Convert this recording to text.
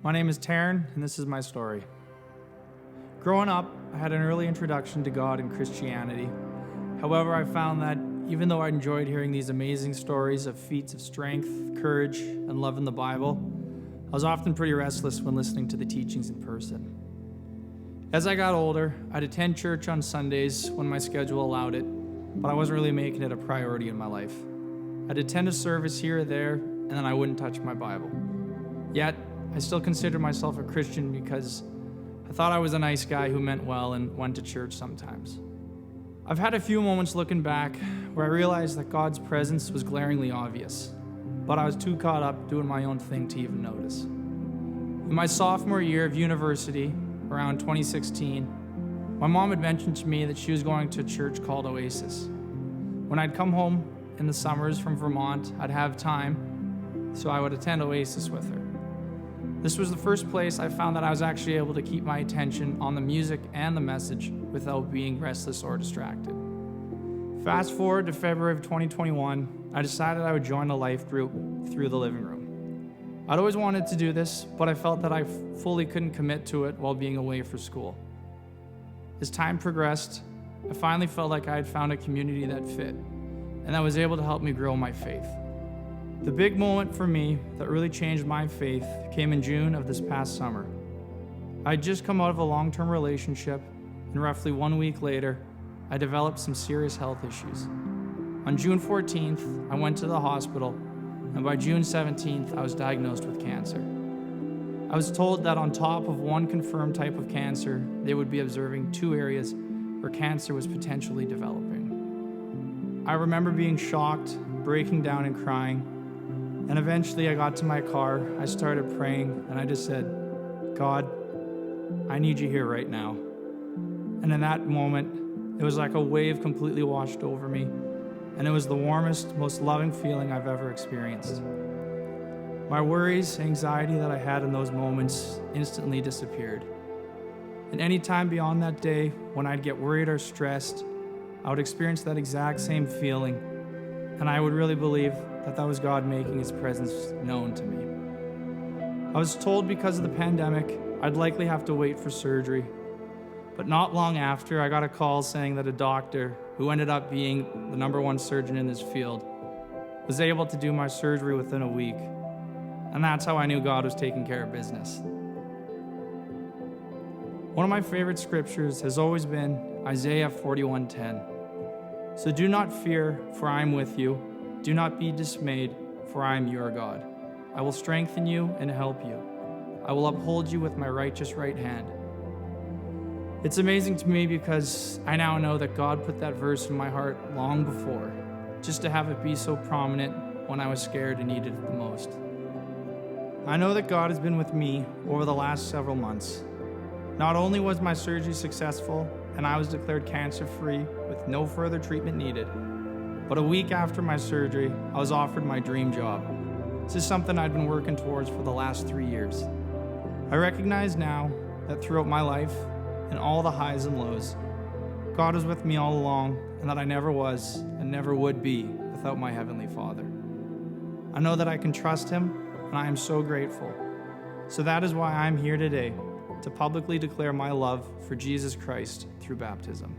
My name is Taryn, and this is my story. Growing up, I had an early introduction to God and Christianity. However, I found that even though I enjoyed hearing these amazing stories of feats of strength, courage, and love in the Bible, I was often pretty restless when listening to the teachings in person. As I got older, I'd attend church on Sundays when my schedule allowed it, but I wasn't really making it a priority in my life. I'd attend a service here or there, and then I wouldn't touch my Bible. Yet, I still considered myself a Christian because I thought I was a nice guy who meant well and went to church sometimes. I've had a few moments looking back where I realized that God's presence was glaringly obvious, but I was too caught up doing my own thing to even notice. In my sophomore year of university, around 2016, my mom had mentioned to me that she was going to a church called Oasis. When I'd come home in the summers from Vermont, I'd have time, so I would attend Oasis with her. This was the first place I found that I was actually able to keep my attention on the music and the message without being restless or distracted. Fast forward to February of 2021, I decided I would join a life group through the living room. I'd always wanted to do this, but I felt that I fully couldn't commit to it while being away for school. As time progressed, I finally felt like I had found a community that fit, and that was able to help me grow my faith. The big moment for me that really changed my faith came in June of this past summer. I had just come out of a long-term relationship, and roughly 1 week later, I developed some serious health issues. On June 14th, I went to the hospital, and by June 17th, I was diagnosed with cancer. I was told that on top of one confirmed type of cancer, they would be observing 2 areas where cancer was potentially developing. I remember being shocked, breaking down and crying, and eventually I got to my car, I started praying, and I just said, God, I need you here right now. And in that moment, it was like a wave completely washed over me, and it was the warmest, most loving feeling I've ever experienced. My worries, anxiety that I had in those moments instantly disappeared. And any time beyond that day, when I'd get worried or stressed, I would experience that exact same feeling, and I would really believe that was God making His presence known to me. I was told because of the pandemic, I'd likely have to wait for surgery. But not long after, I got a call saying that a doctor, who ended up being the #1 surgeon in this field, was able to do my surgery within a week. And that's how I knew God was taking care of business. One of my favorite scriptures has always been Isaiah 41:10. So do not fear, for I am with you. Do not be dismayed, for I am your God. I will strengthen you and help you. I will uphold you with my righteous right hand. It's amazing to me because I now know that God put that verse in my heart long before, just to have it be so prominent when I was scared and needed it the most. I know that God has been with me over the last several months. Not only was my surgery successful and I was declared cancer-free with no further treatment needed, but a week after my surgery, I was offered my dream job. This is something I'd been working towards for the last 3 years. I recognize now that throughout my life, and all the highs and lows, God was with me all along, and that I never was and never would be without my Heavenly Father. I know that I can trust Him, and I am so grateful. So that is why I'm here today, to publicly declare my love for Jesus Christ through baptism.